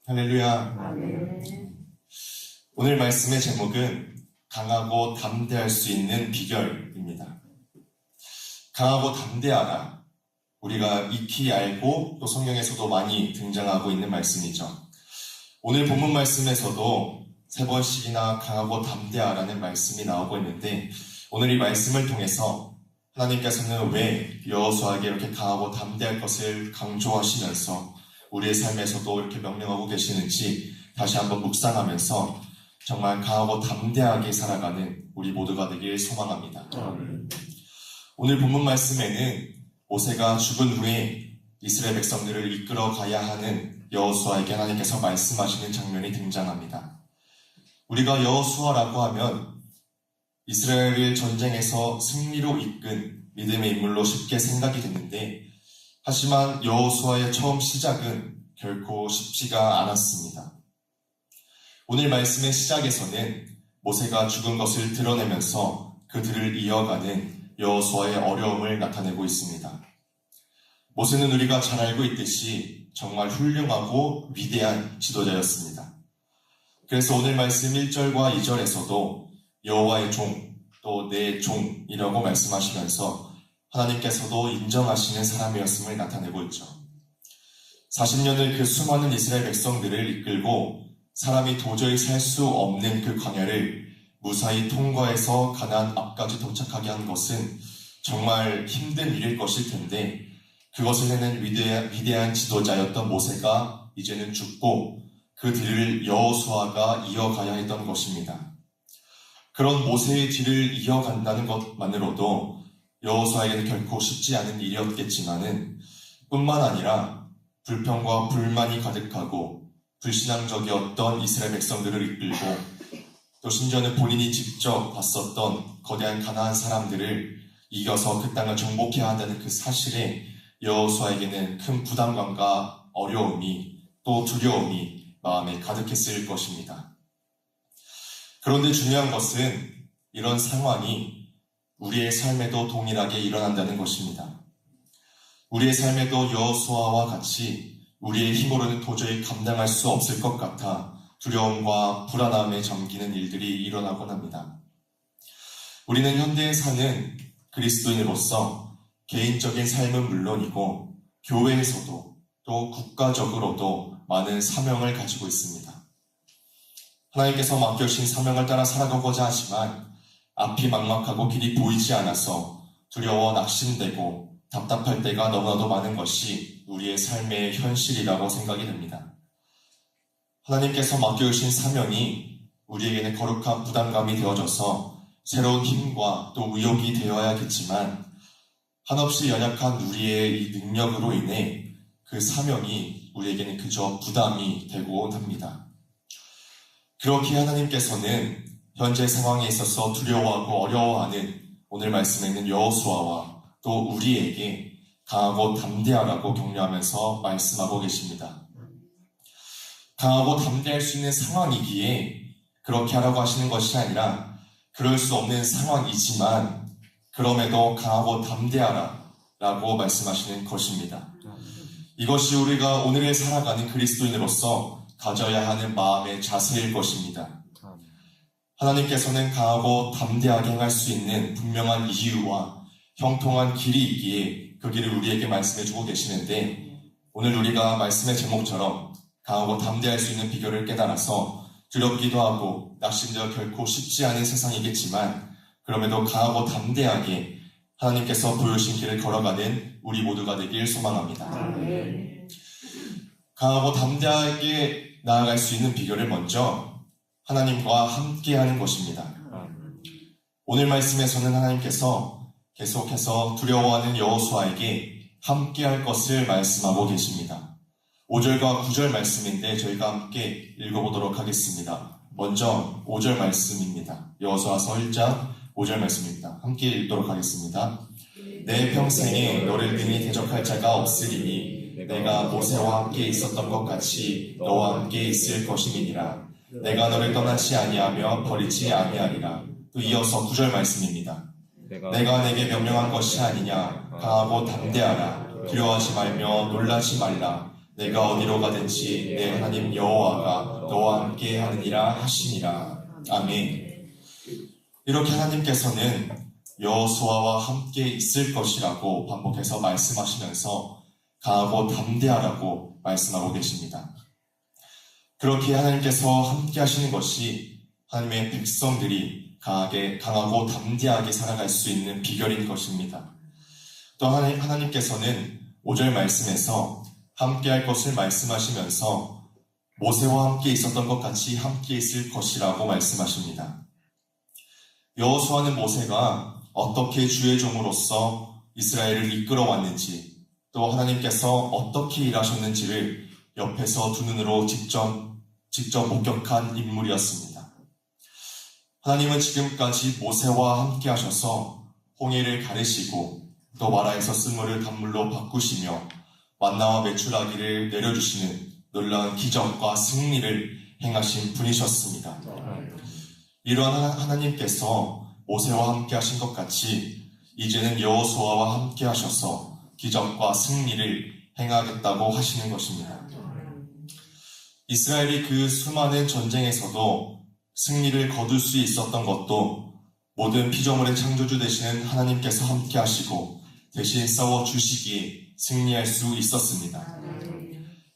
할렐루야. 아멘. 오늘 말씀의 제목은 강하고 담대할 수 있는 비결입니다. 강하고 담대하라. 우리가 익히 알고 또 성경에서도 많이 등장하고 있는 말씀이죠. 오늘 본문 말씀에서도 3번씩이나 강하고 담대하라는 말씀이 나오고 있는데, 오늘 이 말씀을 통해서 하나님께서는 왜 여호수아에게 이렇게 강하고 담대할 것을 강조하시면서 우리의 삶에서도 이렇게 명령하고 계시는지 다시 한번 묵상하면서 정말 강하고 담대하게 살아가는 우리 모두가 되길 소망합니다. 오늘 본문 말씀에는 모세가 죽은 후에 이스라엘 백성들을 이끌어 가야 하는 여호수아에게 하나님께서 말씀하시는 장면이 등장합니다. 우리가 여호수아라고 하면 이스라엘을 전쟁에서 승리로 이끈 믿음의 인물로 쉽게 생각이 됐는데, 하지만 여호수아의 처음 시작은 결코 쉽지가 않았습니다. 오늘 말씀의 시작에서는 모세가 죽은 것을 드러내면서 그들을 이어가는 여호수아의 어려움을 나타내고 있습니다. 모세는 우리가 잘 알고 있듯이 정말 훌륭하고 위대한 지도자였습니다. 그래서 오늘 말씀 1절과 2절에서도 여호와의 종, 또 내 종이라고 말씀하시면서 하나님께서도 인정하시는 사람이었음을 나타내고 있죠. 40년을 그 수많은 이스라엘 백성들을 이끌고 사람이 도저히 살 수 없는 그 광야를 무사히 통과해서 가나안 앞까지 도착하게 한 것은 정말 힘든 일일 것일 텐데, 그것을 해낸 위대한 지도자였던 모세가 이제는 죽고 그 뒤를 여호수아가 이어가야 했던 것입니다. 그런 모세의 뒤를 이어간다는 것만으로도 여호수아에게는 결코 쉽지 않은 일이었겠지만은 뿐만 아니라 불평과 불만이 가득하고 불신앙적이었던 이스라엘 백성들을 이끌고 또 심지어는 본인이 직접 봤었던 거대한 가나안 사람들을 이겨서 그 땅을 정복해야 한다는 그 사실에 여호수아에게는 큰 부담감과 어려움이 또 두려움이 마음에 가득했을 것입니다. 그런데 중요한 것은 이런 상황이 우리의 삶에도 동일하게 일어난다는 것입니다. 우리의 삶에도 여호수아와 같이 우리의 힘으로는 도저히 감당할 수 없을 것 같아 두려움과 불안함에 잠기는 일들이 일어나곤 합니다. 우리는 현대에 사는 그리스도인으로서 개인적인 삶은 물론이고 교회에서도 또 국가적으로도 많은 사명을 가지고 있습니다. 하나님께서 맡겨주신 사명을 따라 살아가고자 하지만 앞이 막막하고 길이 보이지 않아서 두려워 낙심되고 답답할 때가 너무나도 많은 것이 우리의 삶의 현실이라고 생각이 됩니다. 하나님께서 맡겨주신 사명이 우리에게는 거룩한 부담감이 되어져서 새로운 힘과 또 의욕이 되어야겠지만, 한없이 연약한 우리의 이 능력으로 인해 그 사명이 우리에게는 그저 부담이 되고 합니다. 그렇게 하나님께서는 현재 상황에 있어서 두려워하고 어려워하는 오늘 말씀에 있는 여호수아와 또 우리에게 강하고 담대하라고 격려하면서 말씀하고 계십니다. 강하고 담대할 수 있는 상황이기에 그렇게 하라고 하시는 것이 아니라, 그럴 수 없는 상황이지만 그럼에도 강하고 담대하라 라고 말씀하시는 것입니다. 이것이 우리가 오늘을 살아가는 그리스도인으로서 가져야 하는 마음의 자세일 것입니다. 하나님께서는 강하고 담대하게 행할 수 있는 분명한 이유와 형통한 길이 있기에 그 길을 우리에게 말씀해주고 계시는데, 오늘 우리가 말씀의 제목처럼 강하고 담대할 수 있는 비결을 깨달아서 두렵기도 하고 낙심되어 결코 쉽지 않은 세상이겠지만, 그럼에도 강하고 담대하게 하나님께서 보여주신 길을 걸어가는 우리 모두가 되길 소망합니다. 강하고 담대하게 나아갈 수 있는 비결을 먼저 하나님과 함께하는 것입니다. 오늘 말씀에서는 하나님께서 계속해서 두려워하는 여호수아에게 함께할 것을 말씀하고 계십니다. 5절과 9절 말씀인데 저희가 함께 읽어보도록 하겠습니다. 먼저 5절 말씀입니다. 여호수아서 1장 5절 말씀입니다. 함께 읽도록 하겠습니다. 내 평생에 너를 능히 대적할 자가 없으리니 내가 모세와 함께 있었던 것 같이 너와 함께 있을 것임이니라. 내가 너를 떠나지 아니하며 버리지 아니하리라. 또 이어서 9절 말씀입니다. 내가 내게 명령한 것이 아니냐. 강하고 담대하라. 두려워하지 말며 놀라지 말라. 내가 어디로 가든지 내 하나님 여호와가 너와 함께 하느니라 하시니라. 아멘. 이렇게 하나님께서는 여호수아와 함께 있을 것이라고 반복해서 말씀하시면서 강하고 담대하라고 말씀하고 계십니다. 그렇게 하나님께서 함께 하시는 것이 하나님의 백성들이 강하고 담대하게 살아갈 수 있는 비결인 것입니다. 또 하나님께서는 5절 말씀에서 함께 할 것을 말씀하시면서 모세와 함께 있었던 것 같이 함께 있을 것이라고 말씀하십니다. 여호수아는 모세가 어떻게 주의 종으로서 이스라엘을 이끌어 왔는지, 또 하나님께서 어떻게 일하셨는지를 옆에서 두 눈으로 직접 목격한 인물이었습니다. 하나님은 지금까지 모세와 함께 하셔서 홍해를 가르시고 또 마라에서 쓴물을 단물로 바꾸시며 만나와 메추라기를 내려주시는 놀라운 기적과 승리를 행하신 분이셨습니다. 이러한 하나님께서 모세와 함께 하신 것 같이 이제는 여호수아와 함께 하셔서 기적과 승리를 행하겠다고 하시는 것입니다. 이스라엘이 그 수많은 전쟁에서도 승리를 거둘 수 있었던 것도 모든 피조물의 창조주 되시는 하나님께서 함께 하시고 대신 싸워주시기에 승리할 수 있었습니다.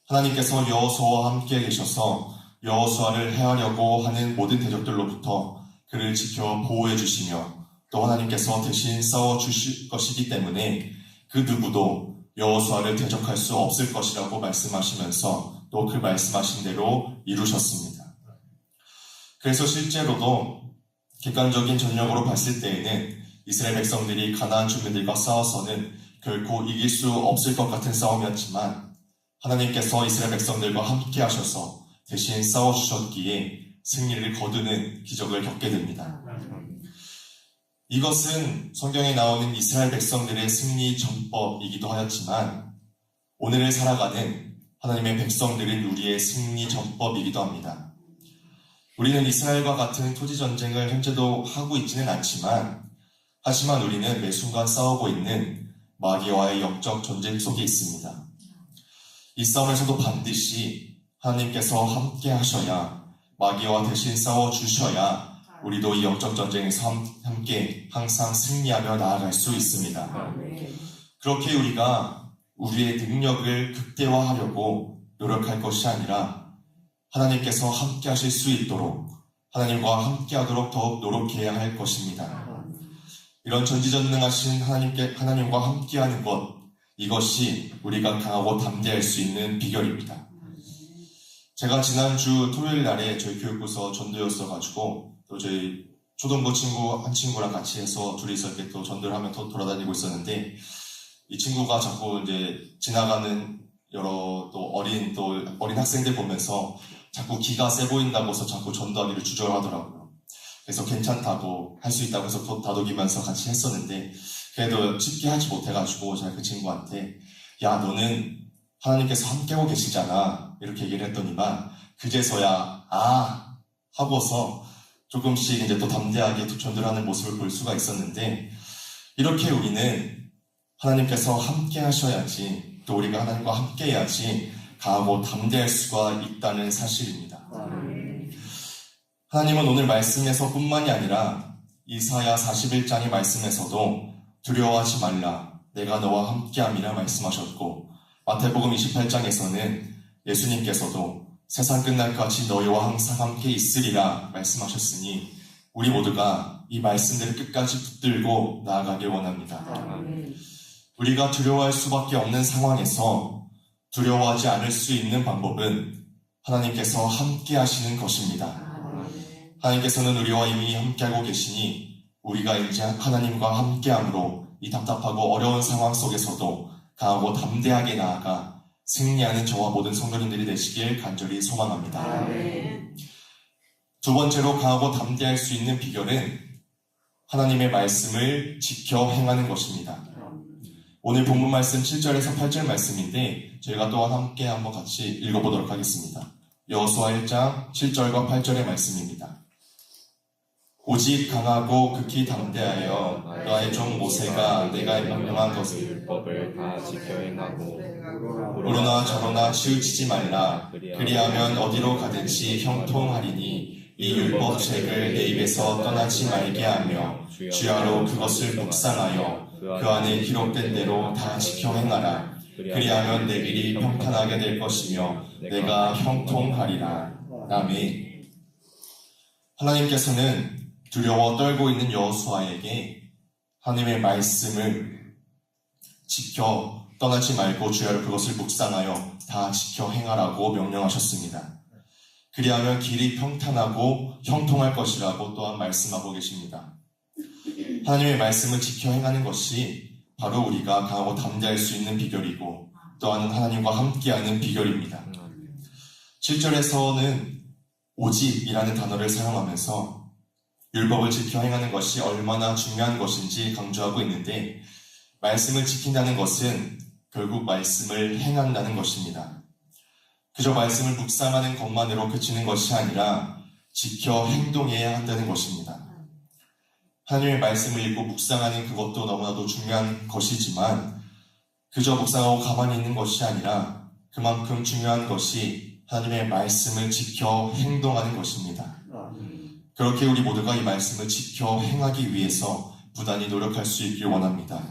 하나님께서 여호수아와 함께 계셔서 여호수아를 해하려고 하는 모든 대적들로부터 그를 지켜 보호해 주시며 또 하나님께서 대신 싸워주실 것이기 때문에 그 누구도 여호수아를 대적할 수 없을 것이라고 말씀하시면서 또 그 말씀하신 대로 이루셨습니다. 그래서 실제로도 객관적인 전력으로 봤을 때에는 이스라엘 백성들이 가나안 주민들과 싸워서는 결코 이길 수 없을 것 같은 싸움이었지만 하나님께서 이스라엘 백성들과 함께 하셔서 대신 싸워주셨기에 승리를 거두는 기적을 겪게 됩니다. 이것은 성경에 나오는 이스라엘 백성들의 승리 전법이기도 하였지만 오늘을 살아가는 하나님의 백성들인 우리의 승리 전법이기도 합니다. 우리는 이스라엘과 같은 토지 전쟁을 현재도 하고 있지는 않지만 하지만 우리는 매 순간 싸우고 있는 마귀와의 영적 전쟁 속에 있습니다. 이 싸움에서도 반드시 하나님께서 함께 하셔야 마귀와 대신 싸워주셔야 우리도 이 영적 전쟁에서 함께 항상 승리하며 나아갈 수 있습니다. 그렇게 우리가 우리의 능력을 극대화하려고 노력할 것이 아니라 하나님께서 함께 하실 수 있도록 하나님과 함께 하도록 더욱 노력해야 할 것입니다. 이런 전지전능하신 하나님과 함께하는 것, 이것이 우리가 강하고 담대할 수 있는 비결입니다. 제가 지난주 토요일 날에 저희 교육부서 전도였어가지고 또 저희 초등부 한 친구랑 같이 해서 둘이서 이렇게 또 전도를 하며 돌아다니고 있었는데 이 친구가 자꾸 이제 지나가는 여러 또 어린 학생들 보면서 자꾸 기가 세 보인다고 해서 자꾸 전도하기를 주저하더라고요. 그래서 괜찮다고 할 수 있다고 해서 또 다독이면서 같이 했었는데 그래도 쉽게 하지 못해가지고 제가 그 친구한테 야 너는 하나님께서 함께하고 계시잖아 이렇게 얘기를 했더니만 그제서야 하고서 조금씩 이제 또 담대하게 전도를 하는 모습을 볼 수가 있었는데 이렇게 우리는 하나님께서 함께 하셔야지 또 우리가 하나님과 함께 해야지 강하고 담대할 수가 있다는 사실입니다. 하나님은 오늘 말씀에서 뿐만이 아니라 이사야 41장의 말씀에서도 두려워하지 말라 내가 너와 함께함이라 말씀하셨고 마태복음 28장에서는 예수님께서도 세상 끝날까지 너희와 항상 함께 있으리라 말씀하셨으니 우리 모두가 이 말씀들을 끝까지 붙들고 나아가길 원합니다. 우리가 두려워할 수밖에 없는 상황에서 두려워하지 않을 수 있는 방법은 하나님께서 함께 하시는 것입니다. 하나님께서는 우리와 이미 함께하고 계시니 우리가 이제 하나님과 함께함으로 이 답답하고 어려운 상황 속에서도 강하고 담대하게 나아가 승리하는 저와 모든 성도님들이 되시길 간절히 소망합니다. 두 번째로 강하고 담대할 수 있는 비결은 하나님의 말씀을 지켜 행하는 것입니다. 오늘 본문 말씀 7절에서 8절 말씀인데 저희가 또한 함께 한번 같이 읽어보도록 하겠습니다. 여호수아 1장 7절과 8절의 말씀입니다. 오직 강하고 극히 담대하여 너의 종 모세가 내가 명령한 것을 율법을 다 지켜 행하고 그러나 저러나 치우치지 말라. 그리하면 어디로 가든지 형통하리니 이 율법책을 내 입에서 떠나지 말게 하며 주야로 그것을 묵상하여 그 안에 기록된 대로 다 지켜 행하라. 그리하면 내 길이 평탄하게 될 것이며 내가 형통하리라. 아멘. 하나님께서는 두려워 떨고 있는 여호수아에게 하나님의 말씀을 지켜 떠나지 말고 주야로 그것을 묵상하여 다 지켜 행하라고 명령하셨습니다. 그리하면 길이 평탄하고 형통할 것이라고 또한 말씀하고 계십니다. 하나님의 말씀을 지켜 행하는 것이 바로 우리가 강하고 담대할 수 있는 비결이고 또한 하나님과 함께하는 비결입니다. 7절에서는 오직이라는 단어를 사용하면서 율법을 지켜 행하는 것이 얼마나 중요한 것인지 강조하고 있는데, 말씀을 지킨다는 것은 결국 말씀을 행한다는 것입니다. 그저 말씀을 묵상하는 것만으로 그치는 것이 아니라 지켜 행동해야 한다는 것입니다. 하나님의 말씀을 읽고 묵상하는 그것도 너무나도 중요한 것이지만 그저 묵상하고 가만히 있는 것이 아니라 그만큼 중요한 것이 하나님의 말씀을 지켜 행동하는 것입니다. 그렇게 우리 모두가 이 말씀을 지켜 행하기 위해서 부단히 노력할 수 있길 원합니다.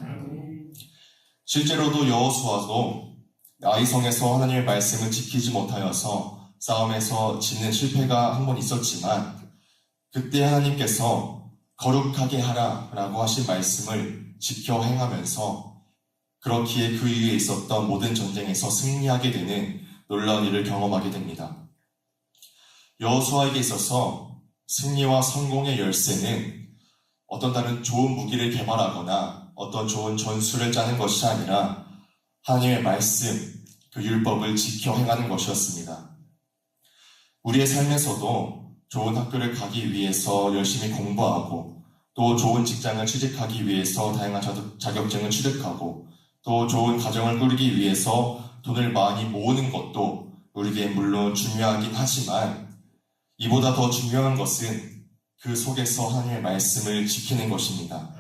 실제로도 여호수아도 아이성에서 하나님의 말씀을 지키지 못하여서 싸움에서 지는 실패가 한 번 있었지만 그때 하나님께서 거룩하게 하라 라고 하신 말씀을 지켜 행하면서 그렇기에 그 이후에 있었던 모든 전쟁에서 승리하게 되는 놀라운 일을 경험하게 됩니다. 여호수아에게 있어서 승리와 성공의 열쇠는 어떤 다른 좋은 무기를 개발하거나 어떤 좋은 전술을 짜는 것이 아니라 하나님의 말씀, 그 율법을 지켜 행하는 것이었습니다. 우리의 삶에서도 좋은 학교를 가기 위해서 열심히 공부하고 또 좋은 직장을 취직하기 위해서 다양한 자격증을 취득하고 또 좋은 가정을 꾸리기 위해서 돈을 많이 모으는 것도 우리에게 물론 중요하긴 하지만 이보다 더 중요한 것은 그 속에서 하나님의 말씀을 지키는 것입니다.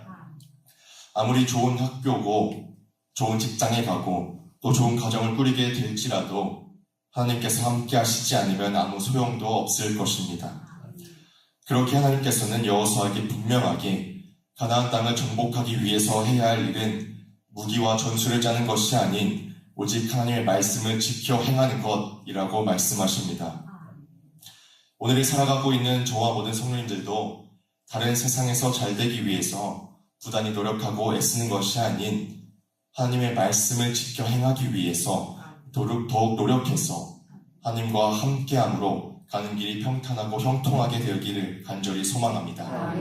아무리 좋은 학교고 좋은 직장에 가고 또 좋은 가정을 꾸리게 될지라도 하나님께서 함께 하시지 않으면 아무 소용도 없을 것입니다. 그렇게 하나님께서는 여호수아에게 분명하게 가나안 땅을 정복하기 위해서 해야 할 일은 무기와 전술을 짜는 것이 아닌 오직 하나님의 말씀을 지켜 행하는 것이라고 말씀하십니다. 오늘을 살아가고 있는 저와 모든 성도님들도 다른 세상에서 잘 되기 위해서 부단히 노력하고 애쓰는 것이 아닌 하나님의 말씀을 지켜 행하기 위해서 더욱 노력해서 하나님과 함께함으로 가는 길이 평탄하고 형통하게 되기를 간절히 소망합니다.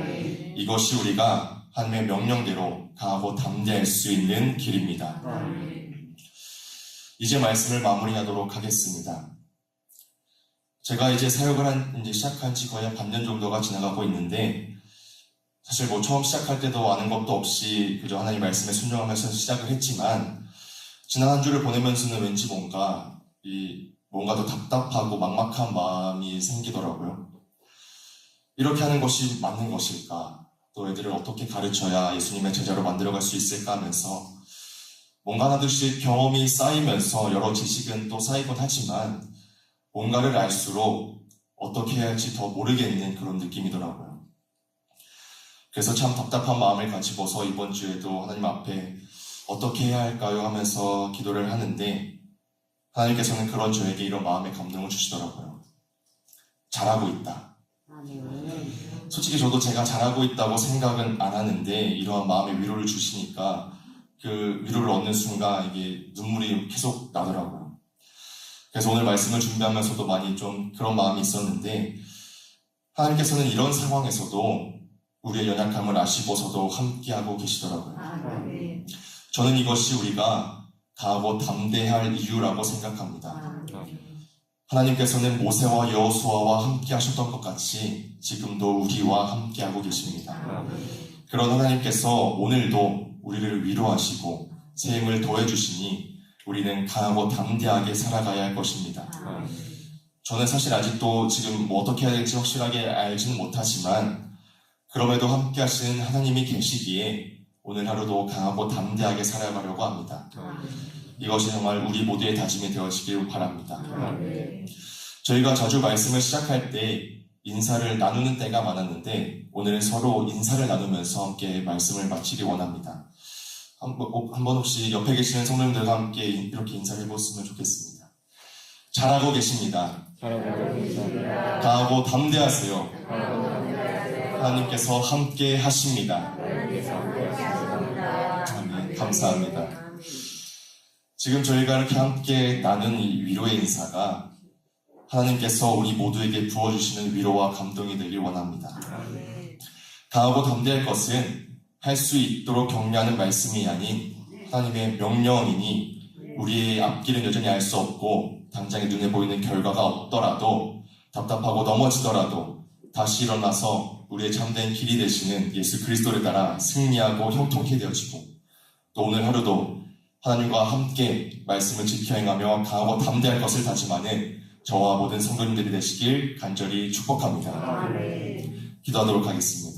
이것이 우리가 하나님의 명령대로 강하고 담대할 수 있는 길입니다. 이제 말씀을 마무리하도록 하겠습니다. 제가 이제 사역을 시작한 지 거의 한 반년 정도가 지나가고 있는데 사실 처음 시작할 때도 아는 것도 없이 그저 하나님 말씀에 순종하면서 시작을 했지만 지난 한 주를 보내면서는 왠지 뭔가 더 답답하고 막막한 마음이 생기더라고요. 이렇게 하는 것이 맞는 것일까? 또 애들을 어떻게 가르쳐야 예수님의 제자로 만들어갈 수 있을까 하면서 뭔가 하나둘씩 경험이 쌓이면서 여러 지식은 또 쌓이곤 하지만 뭔가를 알수록 어떻게 해야 할지 더 모르겠는 그런 느낌이더라고요. 그래서 참 답답한 마음을 가지고서 이번 주에도 하나님 앞에 어떻게 해야 할까요? 하면서 기도를 하는데 하나님께서는 그런 저에게 이런 마음의 감동을 주시더라고요. 잘하고 있다. 솔직히 저도 제가 잘하고 있다고 생각은 안 하는데 이러한 마음의 위로를 주시니까 그 위로를 얻는 순간 이게 눈물이 계속 나더라고요. 그래서 오늘 말씀을 준비하면서도 많이 좀 그런 마음이 있었는데 하나님께서는 이런 상황에서도 우리의 연약함을 아시고서도 함께하고 계시더라고요. 저는 이것이 우리가 강하고 담대할 이유라고 생각합니다. 하나님께서는 모세와 여호수아와 함께 하셨던 것 같이 지금도 우리와 함께하고 계십니다. 그런 하나님께서 오늘도 우리를 위로하시고 새 힘을 더해주시니 우리는 강하고 담대하게 살아가야 할 것입니다. 저는 사실 아직도 지금 어떻게 해야 될지 확실하게 알지는 못하지만 그럼에도 함께 하시는 하나님이 계시기에 오늘 하루도 강하고 담대하게 살아가려고 합니다. 이것이 정말 우리 모두의 다짐이 되어지길 바랍니다. 저희가 자주 말씀을 시작할 때 인사를 나누는 때가 많았는데 오늘은 서로 인사를 나누면서 함께 말씀을 마치기 원합니다. 한번 혹시 옆에 계시는 성도님들과 함께 이렇게 인사를 해보았으면 좋겠습니다. 잘하고 계십니다. 강하고 담대하세요. 하나님께서 함께 하십니다. 아멘. 감사합니다. 지금 저희가 이렇게 함께 나눈 이 위로의 인사가 하나님께서 우리 모두에게 부어주시는 위로와 감동이 되길 원합니다. 강하고 담대할 것은 할 수 있도록 격려하는 말씀이 아닌 하나님의 명령이니 우리의 앞길은 여전히 알 수 없고 당장에 눈에 보이는 결과가 없더라도 답답하고 넘어지더라도 다시 일어나서 우리의 참된 길이 되시는 예수 그리스도를 따라 승리하고 형통케 되어지고 또 오늘 하루도 하나님과 함께 말씀을 지켜 행하며 강하고 담대할 것을 다짐하는 저와 모든 성도님들이 되시길 간절히 축복합니다. 기도하도록 하겠습니다.